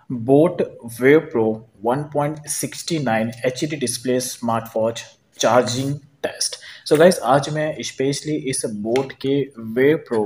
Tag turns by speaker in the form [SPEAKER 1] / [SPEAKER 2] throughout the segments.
[SPEAKER 1] Boat wave pro 1.69 HD display smart watch charging test. So guys, आज मैं specially इस boat के wave pro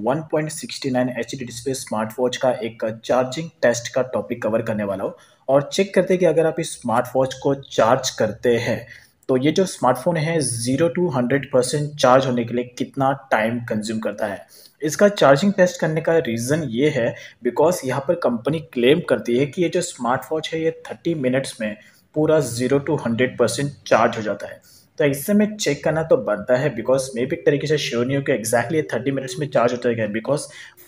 [SPEAKER 1] 1.69 HD display smart watch का एक charging test का टॉपिक कवर करने वाला हूँ और चेक करते हैं कि अगर आप इस स्मार्ट वॉच को चार्ज करते हैं तो ये जो स्मार्टफोन है 0 to 100% चार्ज होने के लिए कितना टाइम कंज्यूम करता है। इसका चार्जिंग टेस्ट करने का रीज़न ये है बिकॉज यहाँ पर कंपनी क्लेम करती है कि ये जो स्मार्ट वॉच है ये 30 मिनट्स में पूरा 0 to 100% चार्ज हो जाता है। तो इससे में चेक करना तो बनता है बिकॉज मैं भी एक तरीके से श्योर नहीं हूँ कि एग्जैक्टली 30 मिनट्स में चार्ज होता है बिकॉज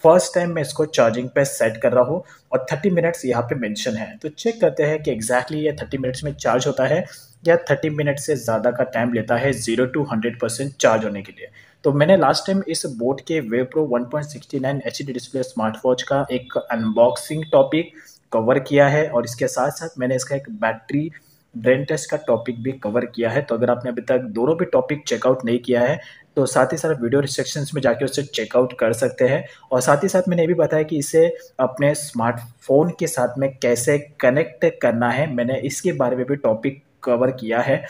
[SPEAKER 1] फर्स्ट टाइम मैं इसको चार्जिंग पे सेट कर रहा हूँ और 30 मिनट्स यहाँ पे मेंशन है। तो चेक करते हैं कि एग्जैक्टली ये 30 मिनट्स में चार्ज होता है या 30 मिनट से ज़्यादा का टाइम लेता है 0 to 100% चार्ज होने के लिए। तो मैंने लास्ट टाइम इस बोट के wave pro 1.69 HD display smart watch का एक अनबॉक्सिंग टॉपिक कवर किया है और इसके साथ साथ मैंने इसका एक बैटरी ड्रेन टेस्ट का टॉपिक भी कवर किया है। तो अगर आपने अभी तक दोनों भी टॉपिक चेकआउट नहीं किया है तो साथ ही साथ वीडियो रिस्ट्रिक्शंस में जाके उसे चेकआउट कर सकते हैं। और साथ ही साथ मैंने ये भी बताया कि इसे अपने स्मार्टफोन के साथ में कैसे कनेक्ट करना है, मैंने इसके बारे में भी टॉपिक कवर किया है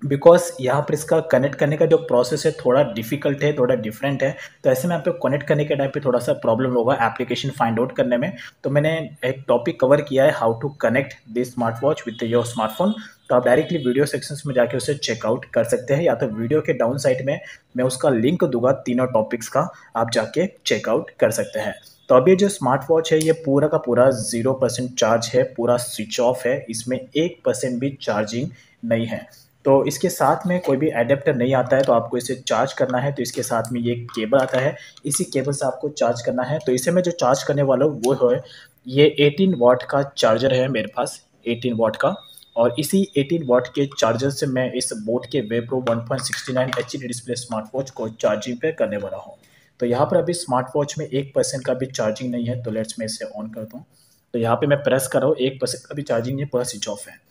[SPEAKER 1] बिकॉज यहाँ पर इसका कनेक्ट करने का जो प्रोसेस है थोड़ा डिफिकल्ट है, थोड़ा डिफरेंट है। तो ऐसे में आपको कनेक्ट करने के टाइम पे थोड़ा सा प्रॉब्लम होगा एप्लीकेशन फाइंड आउट करने में। तो मैंने एक टॉपिक कवर किया है how to connect this smart watch with your smartphone. तो आप डायरेक्टली वीडियो सेक्शंस में जाके उसे चेकआउट कर सकते हैं या तो वीडियो के डाउन साइड में मैं उसका लिंक दूंगा तीनों टॉपिक्स का, आप जाके चेकआउट कर सकते हैं। तो अभी जो स्मार्ट वॉच है ये पूरा का पूरा 0% चार्ज है, पूरा स्विच ऑफ है, इसमें 1% भी चार्जिंग नहीं है। तो इसके साथ में कोई भी एडेप्टर नहीं आता है तो आपको इसे चार्ज करना है तो इसके साथ में ये केबल आता है, इसी केबल से आपको चार्ज करना है। तो इसे मैं जो चार्ज करने वाला हूँ वो है ये 18 वाट का चार्जर है मेरे पास, 18 वाट का। और इसी 18 वाट के चार्जर से मैं इस बोट के wave pro 1.69 HD display smart watch को चार्जिंग पे करने वाला हूँ। तो यहाँ पर अभी स्मार्ट वॉच में 1% का भी चार्जिंग नहीं है। तो लेट्स मैं इसे ऑन करता हूँ। तो यहाँ पे मैं प्रेस कर रहा हूँ, 1% का भी चार्जिंग नहीं है, पूरा स्विच ऑफ है।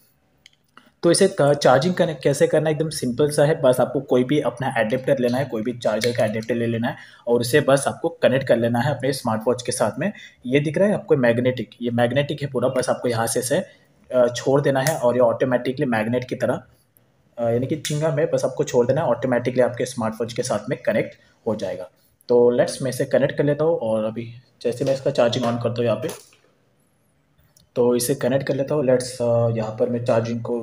[SPEAKER 1] तो इसे चार्जिंग करने कैसे करना है, एकदम सिंपल सा है। बस आपको कोई भी अपना एडेप्टर लेना है, कोई भी चार्जर का एडेप्टर ले लेना है और उसे बस आपको कनेक्ट कर लेना है अपने स्मार्ट वॉच के साथ में। ये दिख रहा है आपको मैग्नेटिक, ये मैग्नेटिक है पूरा, बस आपको यहाँ से इसे छोड़ देना है और ये ऑटोमेटिकली मैग्नेट की तरह यानी कि चिंगा में बस आपको छोड़ देना है, ऑटोमेटिकली आपके स्मार्ट वॉच के साथ में कनेक्ट हो जाएगा। तो लेट्स मैं इसे कनेक्ट कर लेता हूँ और अभी जैसे मैं इसका चार्जिंग ऑन करता हूँ यहाँ पे, तो इसे कनेक्ट कर लेता हूँ। लेट्स यहाँ पर मैं चार्जिंग को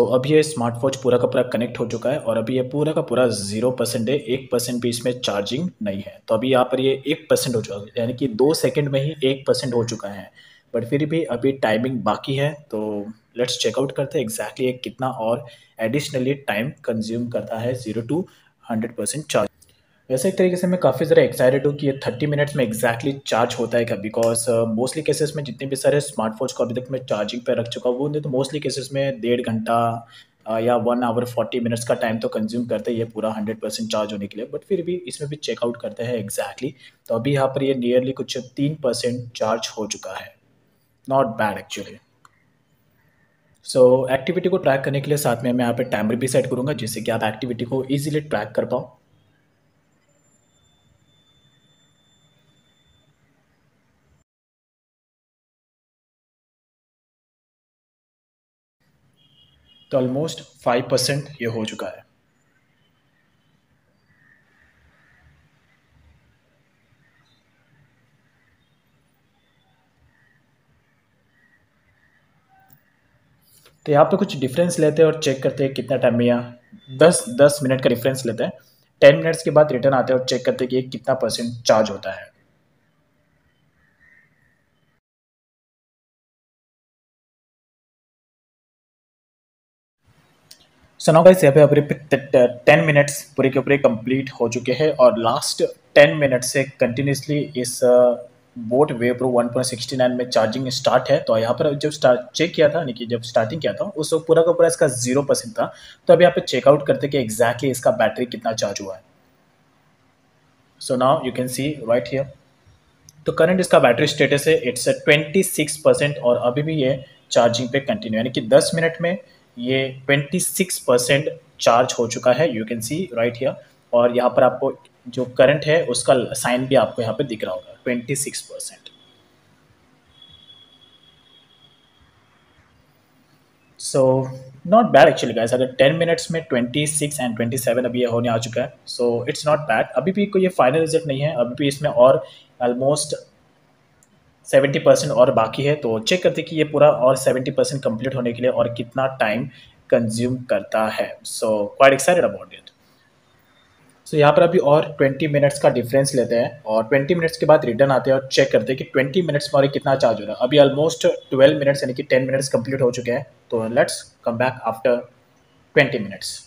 [SPEAKER 1] अब ये स्मार्ट वॉच पूरा का पूरा कनेक्ट हो चुका है और अभी ये पूरा का पूरा 0% है, 1% भी इसमें चार्जिंग नहीं है। तो अभी यहाँ पर ये 1% हो चुका है, यानी कि 2 सेकंड में ही 1% हो चुका है। बट फिर भी अभी टाइमिंग बाकी है तो लेट्स चेकआउट करते हैं एग्जैक्टली ये कितना और एडिशनली टाइम कंज्यूम करता है 0 to 100% चार्ज। वैसे एक तरीके से मैं काफ़ी ज़्यादा एक्साइटेड हूँ कि ये 30 मिनट्स में एग्जैक्टली चार्ज होता है क्या, बिकॉज मोस्टली केसेस में जितने भी सारे स्मार्ट वॉच को अभी तक मैं चार्जिंग पे रख चुका हूँ वो नहीं तो मोस्टली केसेस में 1.5 घंटा या 1 आवर 40 मिनट्स का टाइम तो कंज्यूम करते ही है पूरा 100% चार्ज होने के लिए। बट फिर भी इसमें भी चेकआउट करते हैं एग्जैक्टली। तो अभी यहाँ पर ये नियरली कुछ 3% चार्ज हो चुका है, नॉट बैड एक्चुअली। एक्टिविटी को ट्रैक करने के लिए साथ में मैं यहाँ पे टाइमर भी सेट करूँगा जिससे कि आप एक्टिविटी को ईजिली ट्रैक कर पाओ। तो ऑलमोस्ट 5% ये हो चुका है। तो यहाँ पे कुछ डिफरेंस लेते हैं और चेक करते हैं कितना टाइम में, यहाँ 10 मिनट का डिफरेंस लेते हैं। 10 मिनट्स के बाद रिटर्न आते हैं और चेक करते हैं कि ये कितना परसेंट चार्ज होता है। सो नाउ गाइस, यहाँ पे पूरे 10 मिनट्स पूरे के पूरे कंप्लीट हो चुके हैं और लास्ट 10 मिनट से कंटिन्यूसली इस बोट वेव प्रो 1.69 में चार्जिंग स्टार्ट है। तो यहाँ पर जब स्टार्ट चेक किया था यानी कि जब स्टार्टिंग किया था उस वक्त पूरा का पूरा इसका 0% था। तो अभी यहाँ पे चेकआउट करते हैं कि एग्जैक्टली इसका बैटरी कितना चार्ज हुआ है। So now you can see right here, तो करंट इसका बैटरी स्टेटस है इट्स 26% और अभी भी ये चार्जिंग पे कंटिन्यू, यानी कि 10 मिनट में ये 26% चार्ज हो चुका है, you can see right here. और यहाँ पर आपको जो करंट है उसका साइन भी आपको यहाँ पे दिख रहा होगा 26%। So not bad actually guys, अगर 10 मिनट्स में 26 एंड 27 अभी ये होने आ चुका है, सो इट्स नॉट बैड। अभी भी कोई ये फाइनल रिजल्ट नहीं है, अभी भी इसमें और ऑलमोस्ट 70% और बाकी है। तो चेक करते हैं कि ये पूरा और 70% कंप्लीट होने के लिए और कितना टाइम कंज्यूम करता है। So quite excited about it. सो यहाँ पर अभी और 20 मिनट्स का डिफरेंस लेते हैं और 20 मिनट्स के बाद रिटर्न आते हैं और चेक करते हैं कि 20 मिनट्स में और कितना चार्ज हो रहा है। अभी ऑलमोस्ट 12 मिनट्स यानी कि 10 मिनट्स कंप्लीट हो चुके हैं। तो let's come back after 20 minutes.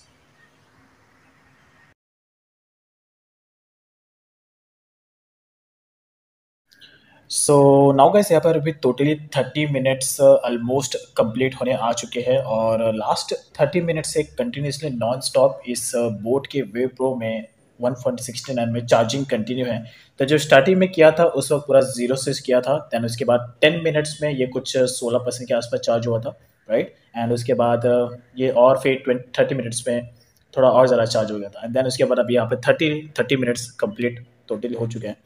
[SPEAKER 1] So now guys यहाँ पर अभी टोटली 30 मिनट्स ऑलमोस्ट कंप्लीट होने आ चुके हैं और लास्ट 30 मिनट से कंटिन्यूसली नॉन स्टॉप इस बोट के वे प्रो में 1.69 में चार्जिंग कंटिन्यू है। तो जो स्टार्टिंग में किया था उस वक्त पूरा जीरो से किया था, दैन उसके बाद 10 मिनट्स में ये कुछ 16% के आसपास चार्ज हुआ था, राइट। एंड उसके बाद ये और फिर 30 मिनट्स में थोड़ा और ज़्यादा चार्ज हो गया था। एंड देन उसके बाद अभी यहाँ पे 30 मिनट्स कंप्लीट टोटली हो चुके हैं।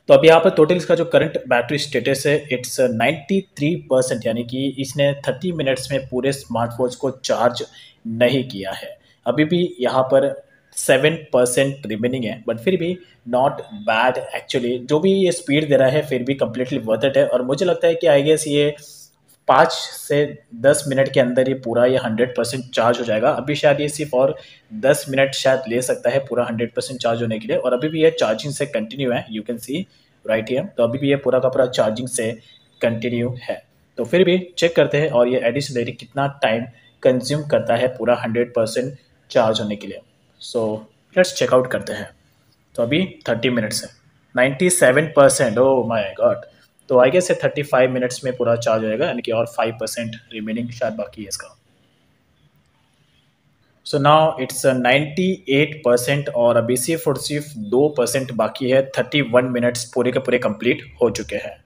[SPEAKER 1] तो अभी यहाँ पर टोटल इसका जो करंट बैटरी स्टेटस है इट्स 93%, यानी कि इसने 30 मिनट्स में पूरे स्मार्टफोन्स को चार्ज नहीं किया है। अभी भी यहाँ पर 7% रिमेनिंग है, बट फिर भी नॉट बैड एक्चुअली। जो भी ये स्पीड दे रहा है फिर भी कम्प्लीटली वर्थ इट है। और मुझे लगता है कि आई गेस ये 5 से 10 मिनट के अंदर ये पूरा ये 100% चार्ज हो जाएगा। अभी शायद ये सिर्फ और 10 मिनट शायद ले सकता है पूरा 100% चार्ज होने के लिए। और अभी भी ये चार्जिंग से कंटिन्यू है, you can see right here. तो अभी भी ये पूरा का पूरा चार्जिंग से कंटिन्यू है। तो फिर भी चेक करते हैं और ये एडिशनली कितना टाइम कंज्यूम करता है पूरा 100% चार्ज होने के लिए। सो लेट्स चेकआउट करते हैं। तो अभी 30 मिनट्स है, 97%। Oh my God. तो आई गेस 35 मिनट्स में पूरा चार्ज हो जाएगा, यानी कि और 5% रिमेनिंग शायद बाकी है इसका। सो नाउ इट्स 98% और अभी सिर्फ 2% बाकी है। 31 मिनट्स पूरे के पूरे कंप्लीट हो चुके हैं।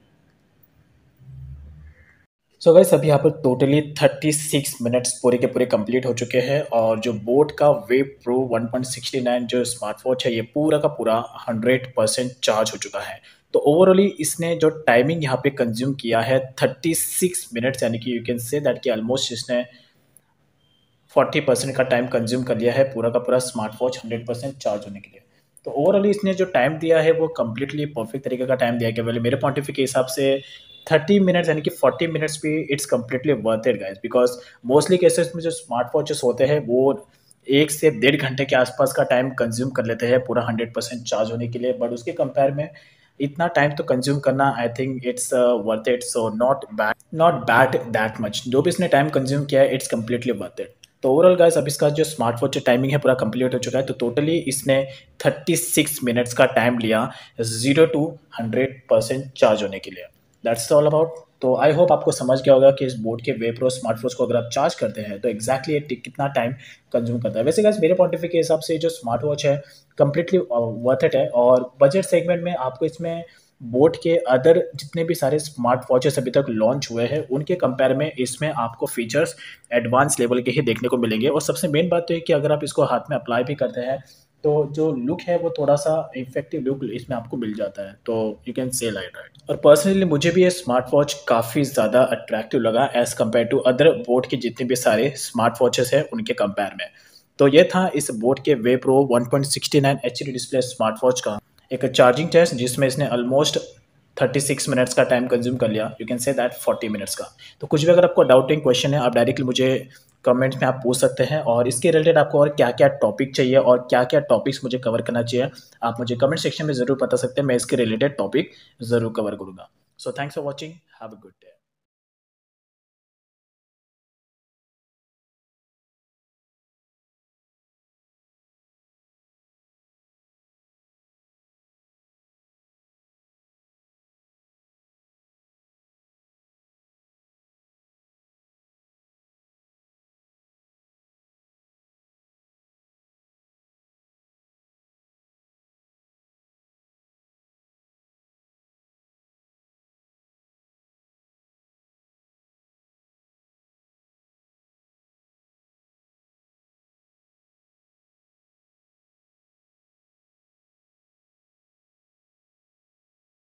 [SPEAKER 1] सो गाइस अभी यहाँ पर टोटली 36 मिनट्स पूरे के पूरे कंप्लीट हो चुके हैं और जो बोट का वेव प्रो 1.69 जो स्मार्टवॉच है ये पूरा का पूरा 100% चार्ज हो चुका है। तो ओवरऑली इसने जो टाइमिंग यहाँ पे कंज्यूम किया है 36 मिनट्स, यानी कि यू कैन से दैट कि ऑलमोस्ट इसने 40% का टाइम कंज्यूम कर लिया है पूरा का पूरा स्मार्ट वॉच 100% चार्ज होने के लिए। तो ओवरऑली इसने जो टाइम दिया है वो कम्प्लीटली परफेक्ट तरीके का टाइम दिया है। केवल मेरे पॉइंट ऑफ व्यू के हिसाब से 30 मिनट्स यानी कि 40 मिनट्स भी it's completely worth it guys, because mostly cases में जो स्मार्ट वॉचेस होते हैं वो 1 से 1.5 घंटे के आसपास का टाइम कंज्यूम कर लेते हैं पूरा 100% चार्ज होने के लिए। बट उसके कंपेयर में इतना टाइम तो कंज्यूम करना I think it's worth it. So not bad that much. जो भी इसने टाइम कंज्यूम किया है इट्स कम्प्लीटली वर्थ इट। तो ओवरऑल गाइस अब इसका जो स्मार्ट वॉच टाइमिंग है पूरा कंप्लीट हो चुका है। तो टोटली इसने 36 मिनट्स का टाइम लिया 0 to 100% चार्ज होने के लिए। That's all about. तो आई होप आपको समझ गया होगा कि इस बोट के वे प्रो स्मार्ट वॉच को अगर आप चार्ज करते हैं तो एक्जैक्टली कितना टाइम कंज्यूम करता है। वैसे गाइस मेरे पॉइंट ऑफ व्यू के हिसाब से जो स्मार्ट वॉच है कम्प्लीटली वर्थ इट है। और बजट सेगमेंट में आपको इसमें बोट के अदर जितने भी सारे स्मार्ट वॉचेस अभी तक लॉन्च हुए हैं उनके कंपेयर में इसमें आपको फीचर्स एडवांस लेवल के ही देखने को मिलेंगे। और सबसे मेन बात तो है कि अगर आप इसको हाथ में अप्लाई भी करते हैं तो जो लुक है वो थोड़ा सा इफेक्टिव लुक इसमें आपको मिल जाता है। तो you can say like right. और पर्सनली मुझे भी ये स्मार्ट वॉच काफ़ी ज़्यादा अट्रैक्टिव लगा as compared to other boat के जितने भी सारे स्मार्ट वॉचेस हैं उनके कंपेयर में। तो ये था इस बोट के Wave Pro 1.69 HD display smart watch का एक चार्जिंग टेस्ट, जिसमें इसने ऑलमोस्ट 36 मिनट्स का टाइम कंज्यूम कर लिया, you can say that 40 minutes का। तो कुछ भी अगर आपको डाउटिंग क्वेश्चन है आप डायरेक्टली मुझे कमेंट्स में आप पूछ सकते हैं। और इसके रिलेटेड आपको और क्या क्या टॉपिक चाहिए और क्या क्या टॉपिक्स मुझे कवर करना चाहिए आप मुझे कमेंट सेक्शन में ज़रूर बता सकते हैं। मैं इसके रिलेटेड टॉपिक ज़रूर कवर करूँगा। So thanks for watching, have a good day.